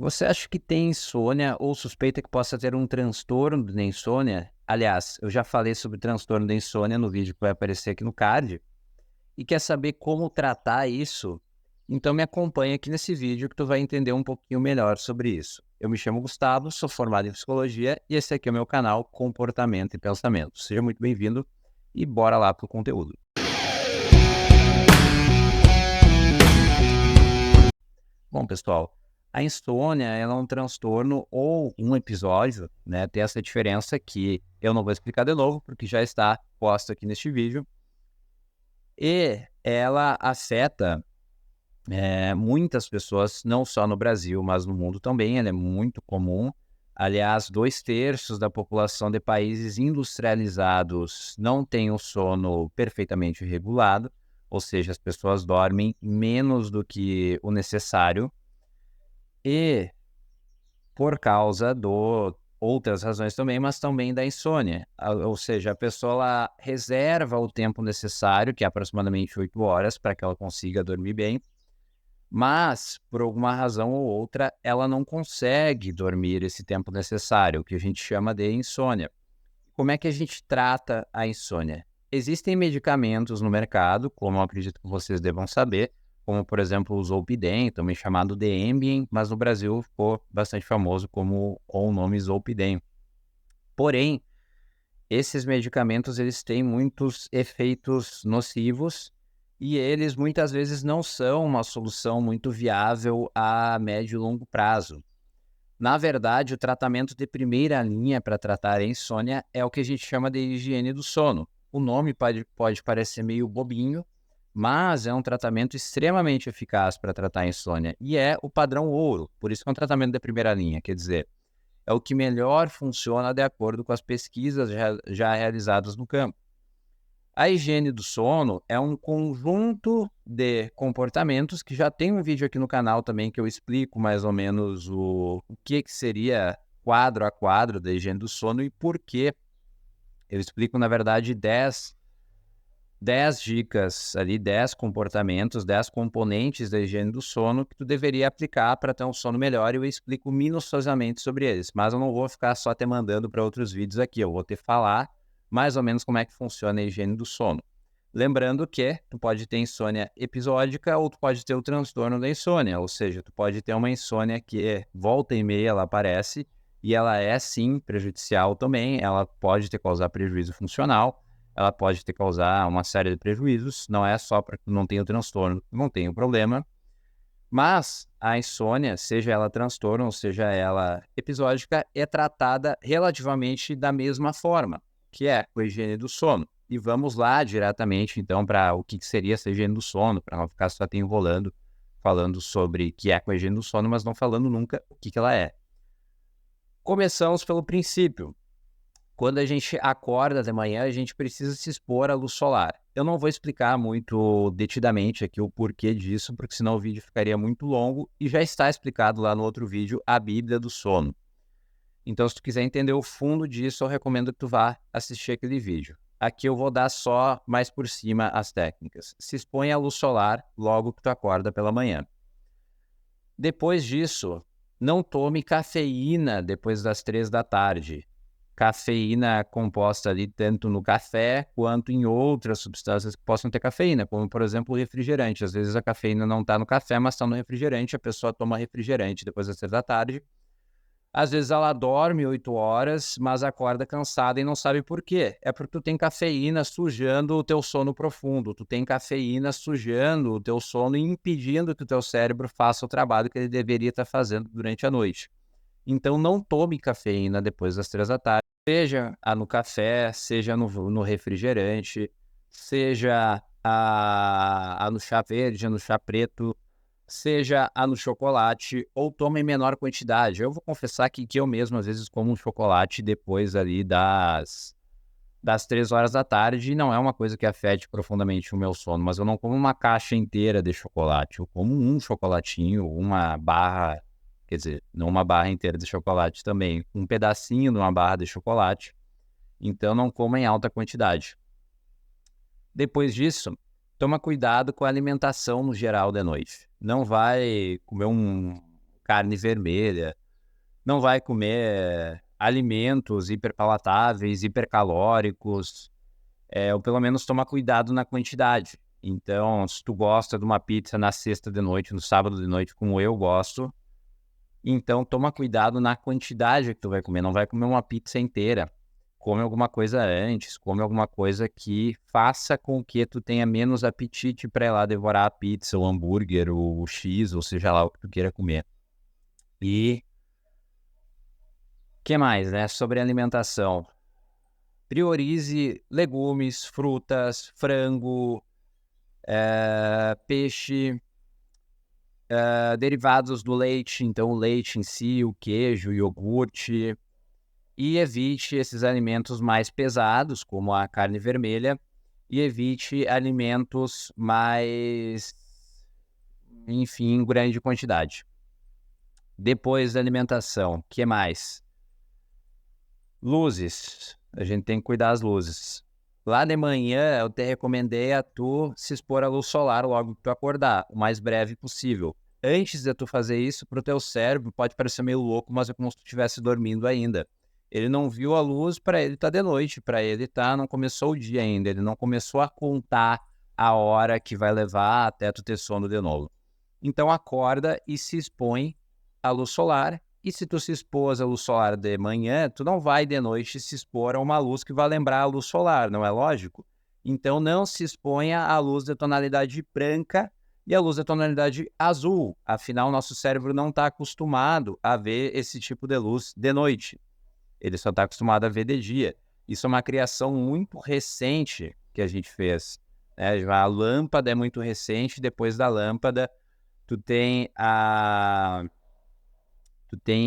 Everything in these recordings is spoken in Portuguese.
Você acha que tem insônia ou suspeita que possa ter um transtorno da insônia? Aliás, eu já falei sobre transtorno da insônia no vídeo que vai aparecer aqui no card e quer saber como tratar isso? Então me acompanha aqui nesse vídeo que tu vai entender um pouquinho melhor sobre isso. Eu me chamo Gustavo, sou formado em psicologia e esse aqui é o meu canal Comportamento e Pensamento. Seja muito bem-vindo e bora lá pro conteúdo. Bom, pessoal, a insônia ela é um transtorno ou um episódio, né? Tem essa diferença que eu não vou explicar de novo, porque já está posto aqui neste vídeo. E ela afeta muitas pessoas, não só no Brasil, mas no mundo também. Ela é muito comum. Aliás, 2/3 da população de países industrializados não tem o sono perfeitamente regulado, ou seja, as pessoas dormem menos do que o necessário. E por causa do outras razões também, mas também da insônia. Ou seja, a pessoa ela reserva o tempo necessário, que é aproximadamente 8 horas, para que ela consiga dormir bem, mas, por alguma razão ou outra, ela não consegue dormir esse tempo necessário, o que a gente chama de insônia. Como é que a gente trata a insônia? Existem medicamentos no mercado, como eu acredito que vocês devam saber, como, por exemplo, o Zolpidem, também chamado de Ambien, mas no Brasil ficou bastante famoso com o nome Zolpidem. Porém, esses medicamentos eles têm muitos efeitos nocivos e eles muitas vezes não são uma solução muito viável a médio e longo prazo. Na verdade, o tratamento de primeira linha para tratar a insônia é o que a gente chama de higiene do sono. O nome pode parecer meio bobinho, mas é um tratamento extremamente eficaz para tratar a insônia e é o padrão ouro, por isso que é um tratamento de primeira linha, quer dizer, é o que melhor funciona de acordo com as pesquisas já realizadas no campo. A higiene do sono é um conjunto de comportamentos que já tem um vídeo aqui no canal também que eu explico mais ou menos o que seria quadro a quadro da higiene do sono e por que. Eu explico, na verdade, 10 dicas ali, 10 comportamentos, 10 componentes da higiene do sono que tu deveria aplicar para ter um sono melhor e eu explico minuciosamente sobre eles. Mas eu não vou ficar só te mandando para outros vídeos aqui, eu vou te falar mais ou menos como é que funciona a higiene do sono. Lembrando que tu pode ter insônia episódica ou tu pode ter o transtorno da insônia, ou seja, tu pode ter uma insônia que volta e meia ela aparece e ela é sim prejudicial também, ela pode te causar prejuízo funcional, ela pode te causar uma série de prejuízos, não é só para que tu não tenha o transtorno, não tem o problema, mas a insônia, seja ela transtorno ou seja ela episódica, é tratada relativamente da mesma forma, que é com a higiene do sono. E vamos lá diretamente, então, para o que seria essa higiene do sono, para não ficar só te enrolando, falando sobre o que é com a higiene do sono, mas não falando nunca o que ela é. Começamos pelo princípio. Quando a gente acorda de manhã, a gente precisa se expor à luz solar. Eu não vou explicar muito detidamente aqui o porquê disso, porque senão o vídeo ficaria muito longo e já está explicado lá no outro vídeo, a Bíblia do Sono. Então, se tu quiser entender o fundo disso, eu recomendo que tu vá assistir aquele vídeo. Aqui eu vou dar só mais por cima as técnicas. Se expõe à luz solar logo que tu acorda pela manhã. Depois disso, não tome cafeína depois das 3 da tarde. Cafeína composta ali tanto no café quanto em outras substâncias que possam ter cafeína, como por exemplo o refrigerante. Às vezes a cafeína não está no café, mas está no refrigerante, a pessoa toma refrigerante depois das 3 da tarde. Às vezes ela dorme 8 horas, mas acorda cansada e não sabe por quê. É porque tu tem cafeína sujando o teu sono profundo, tu tem cafeína sujando o teu sono e impedindo que o teu cérebro faça o trabalho que ele deveria estar fazendo durante a noite. Então não tome cafeína depois das 3 da tarde, seja no café, seja no refrigerante, seja no chá verde, no chá preto, seja no chocolate, ou tome em menor quantidade. Eu vou confessar que eu mesmo às vezes como um chocolate depois ali das 3 horas da tarde, e não é uma coisa que afete profundamente o meu sono, mas eu não como uma caixa inteira de chocolate, eu como um chocolatinho, uma barra, quer dizer, não uma barra inteira de chocolate também, um pedacinho de uma barra de chocolate, então não coma em alta quantidade. Depois disso, toma cuidado com a alimentação no geral de noite. Não vai comer um carne vermelha, não vai comer alimentos hiperpalatáveis, hipercalóricos, ou pelo menos tomar cuidado na quantidade. Então, se tu gosta de uma pizza na sexta de noite, no sábado de noite, como eu gosto, então toma cuidado na quantidade que tu vai comer. Não vai comer uma pizza inteira. Come alguma coisa antes, come alguma coisa que faça com que tu tenha menos apetite para ir lá devorar a pizza, o hambúrguer, o X, ou seja lá o que tu queira comer. E que mais, né? Sobre alimentação. Priorize legumes, frutas, frango, peixe, derivados do leite, então o leite em si, o queijo, o iogurte, e evite esses alimentos mais pesados, como a carne vermelha, e evite alimentos mais, enfim, em grande quantidade. Depois da alimentação, o que mais? Luzes. A gente tem que cuidar das luzes. Lá de manhã, eu te recomendei a tu se expor à luz solar logo que tu acordar, o mais breve possível. Antes de tu fazer isso, pro teu cérebro pode parecer meio louco, mas é como se tu estivesse dormindo ainda. Ele não viu a luz, para ele tá de noite, para ele não começou o dia ainda, ele não começou a contar a hora que vai levar até tu ter sono de novo. Então acorda e se expõe à luz solar. E se tu se expôs à luz solar de manhã, tu não vai de noite se expor a uma luz que vai lembrar a luz solar, não é lógico? Então não se exponha à luz de tonalidade branca e à luz de tonalidade azul. Afinal, nosso cérebro não está acostumado a ver esse tipo de luz de noite. Ele só está acostumado a ver de dia. Isso é uma criação muito recente que a gente fez, né? A lâmpada é muito recente, depois da lâmpada tu tem,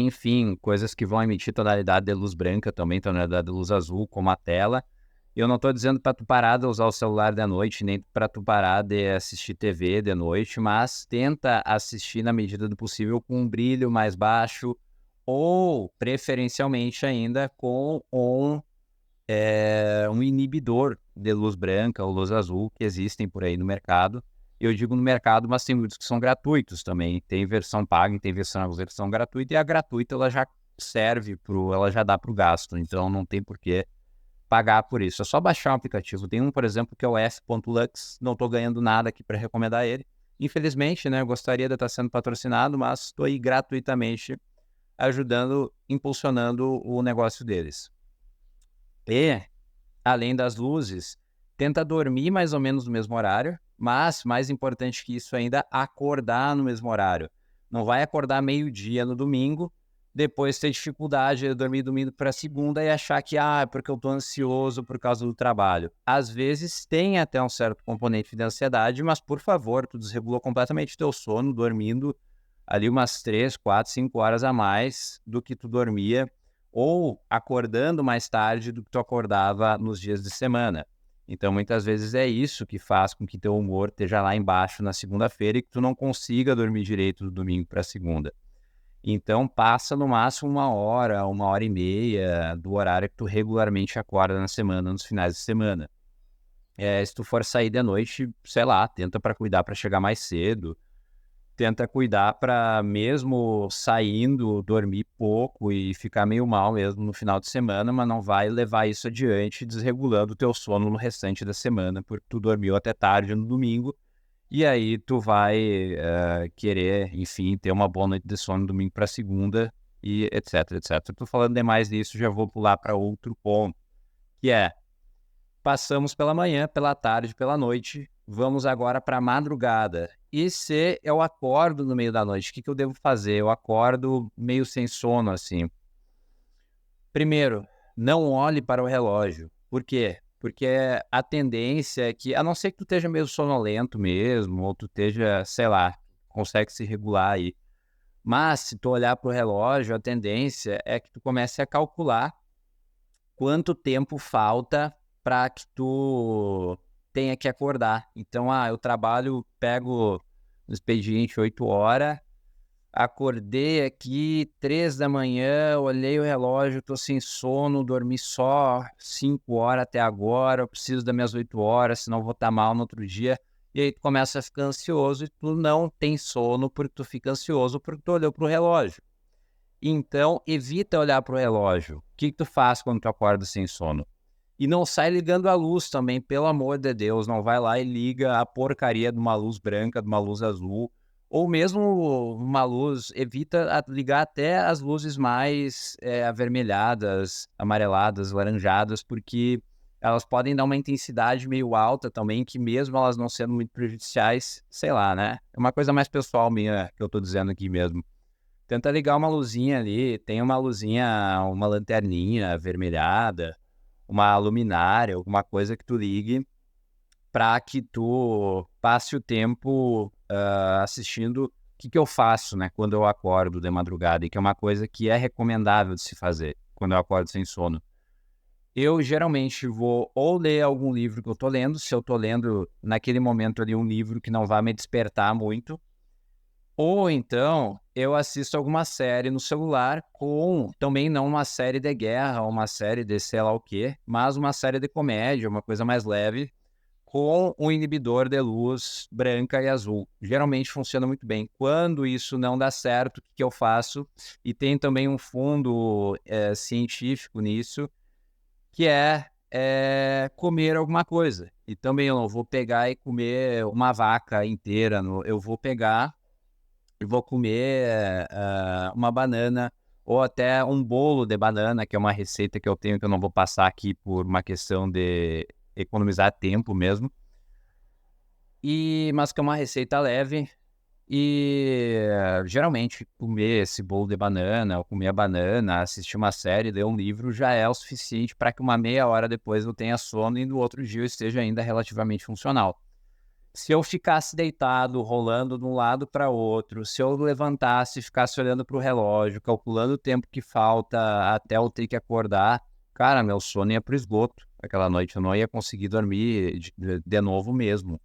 enfim, coisas que vão emitir tonalidade de luz branca também, tonalidade de luz azul, como a tela. Eu não estou dizendo para tu parar de usar o celular de noite, nem para tu parar de assistir TV de noite, mas tenta assistir na medida do possível com um brilho mais baixo ou, preferencialmente ainda, com um inibidor de luz branca ou luz azul que existem por aí no mercado. Eu digo no mercado, mas tem muitos que são gratuitos também. Tem versão paga e tem versão gratuita. E a gratuita ela já serve, ela já dá para o gasto. Então não tem por que pagar por isso. É só baixar um aplicativo. Tem um, por exemplo, que é o F.Lux. Não estou ganhando nada aqui para recomendar ele. Infelizmente, né? Eu gostaria de estar sendo patrocinado, mas estou aí gratuitamente ajudando, impulsionando o negócio deles. E, além das luzes, tenta dormir mais ou menos no mesmo horário, mas, mais importante que isso ainda, acordar no mesmo horário. Não vai acordar meio-dia no domingo, depois ter dificuldade de dormir domingo para segunda e achar que, é porque eu estou ansioso por causa do trabalho. Às vezes tem até um certo componente de ansiedade, mas, por favor, tu desregulou completamente teu sono, dormindo ali umas 3, 4, 5 horas a mais do que tu dormia, ou acordando mais tarde do que tu acordava nos dias de semana. Então, muitas vezes é isso que faz com que teu humor esteja lá embaixo na segunda-feira e que tu não consiga dormir direito do domingo para segunda. Então, passa no máximo 1 hora e meia do horário que tu regularmente acorda na semana, nos finais de semana. Se tu for sair de noite, sei lá, tenta para cuidar para chegar mais cedo. Tenta cuidar para, mesmo saindo, dormir pouco e ficar meio mal mesmo no final de semana, mas não vai levar isso adiante desregulando o teu sono no restante da semana, porque tu dormiu até tarde no domingo, e aí tu vai querer, enfim, ter uma boa noite de sono no domingo para segunda, e etc, etc. Tô falando demais disso, já vou pular para outro ponto, que é, passamos pela manhã, pela tarde, pela noite, vamos agora para a madrugada. E se eu acordo no meio da noite, o que eu devo fazer? Eu acordo meio sem sono, assim. Primeiro, não olhe para o relógio. Por quê? Porque a tendência é que, a não ser que tu esteja meio sonolento mesmo, ou tu esteja, sei lá, consegue se regular aí. Mas, se tu olhar para o relógio, a tendência é que tu comece a calcular quanto tempo falta para que tu tenha que acordar. Então, eu trabalho, pego no expediente 8 horas, acordei aqui 3 da manhã, olhei o relógio, tô sem sono, dormi só 5 horas até agora, eu preciso das minhas 8 horas, senão vou estar mal no outro dia. e aí tu começa a ficar ansioso e tu não tem sono porque tu fica ansioso porque tu olhou pro relógio. Então, evita olhar pro relógio. O que tu faz quando tu acorda sem sono? E não sai ligando a luz também, pelo amor de Deus, não vai lá e liga a porcaria de uma luz branca, de uma luz azul, ou mesmo uma luz, evita ligar até as luzes mais avermelhadas, amareladas, laranjadas, porque elas podem dar uma intensidade meio alta também, que mesmo elas não sendo muito prejudiciais, sei lá, né? É uma coisa mais pessoal minha que eu tô dizendo aqui mesmo. Tenta ligar uma luzinha ali, tem uma luzinha, uma lanterninha avermelhada, uma luminária, alguma coisa que tu ligue para que tu passe o tempo assistindo o que eu faço, né, quando eu acordo de madrugada, e que é uma coisa que é recomendável de se fazer quando eu acordo sem sono. Eu geralmente vou ou ler algum livro que eu tô lendo, se eu tô lendo naquele momento ali um livro que não vai me despertar muito, ou então eu assisto alguma série no celular com também não uma série de guerra, uma série de sei lá o quê, mas uma série de comédia, uma coisa mais leve, com um inibidor de luz branca e azul. Geralmente funciona muito bem. Quando isso não dá certo, o que eu faço? E tem também um fundo científico nisso, que é comer alguma coisa. E também eu não vou pegar e comer uma vaca inteira, eu vou pegar e vou comer uma banana ou até um bolo de banana, que é uma receita que eu tenho que eu não vou passar aqui por uma questão de economizar tempo mesmo. Mas que é uma receita leve e geralmente comer esse bolo de banana, ou comer a banana, assistir uma série, ler um livro já é o suficiente para que uma meia hora depois eu tenha sono e no outro dia eu esteja ainda relativamente funcional. Se eu ficasse deitado, rolando de um lado para outro, se eu levantasse e ficasse olhando para o relógio, calculando o tempo que falta até eu ter que acordar, cara, meu sono ia para o esgoto aquela noite, eu não ia conseguir dormir de novo mesmo.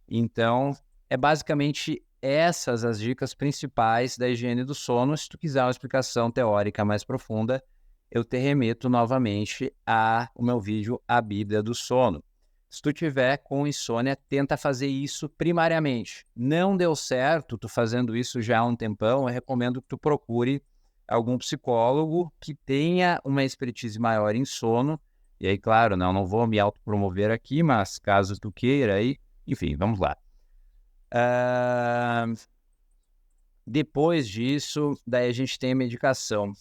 Então, é basicamente essas as dicas principais da higiene do sono. Se tu quiser uma explicação teórica mais profunda, eu te remeto novamente ao meu vídeo A Bíblia do Sono. Se tu tiver com insônia, tenta fazer isso primariamente. Não deu certo, tu fazendo isso já há um tempão, eu recomendo que tu procure algum psicólogo que tenha uma expertise maior em sono. E aí, claro, não vou me autopromover aqui, mas caso tu queira aí, enfim, vamos lá. Depois disso, daí a gente tem a medicação.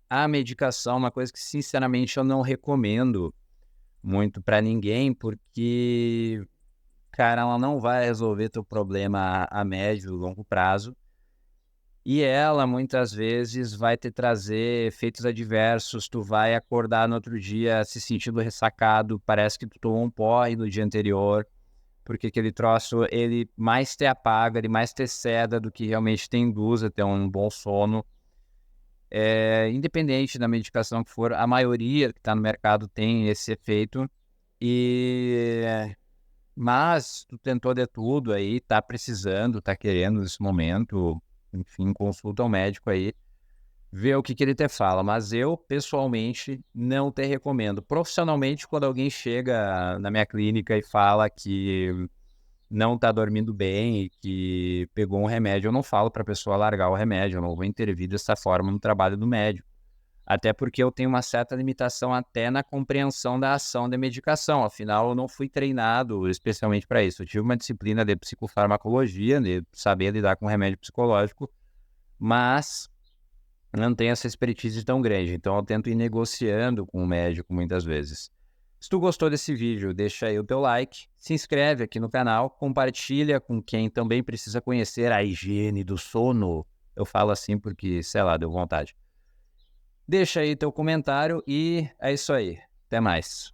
A medicação é uma coisa que, sinceramente, eu não recomendo muito para ninguém, porque, cara, ela não vai resolver teu problema a médio e longo prazo. E ela, muitas vezes, vai te trazer efeitos adversos. Tu vai acordar no outro dia se sentindo ressacado, parece que tu tomou um porre no dia anterior, porque aquele troço, ele mais te apaga, ele mais te ceda do que realmente te induz a ter um bom sono. Independente da medicação que for, a maioria que está no mercado tem esse efeito. Mas tu tentou de tudo aí, tá precisando, tá querendo nesse momento, enfim, consulta ao médico aí, vê o que ele te fala. Mas eu, pessoalmente, não te recomendo. Profissionalmente, quando alguém chega na minha clínica e fala que não tá dormindo bem e que pegou um remédio, eu não falo para a pessoa largar o remédio, eu não vou intervir dessa forma no trabalho do médico. Até porque eu tenho uma certa limitação até na compreensão da ação da medicação, afinal eu não fui treinado especialmente para isso. Eu tive uma disciplina de psicofarmacologia, de saber lidar com remédio psicológico, mas não tenho essa expertise tão grande, então eu tento ir negociando com o médico muitas vezes. Se tu gostou desse vídeo, deixa aí o teu like, se inscreve aqui no canal, compartilha com quem também precisa conhecer a higiene do sono. Eu falo assim porque, sei lá, deu vontade. Deixa aí teu comentário e é isso aí. Até mais.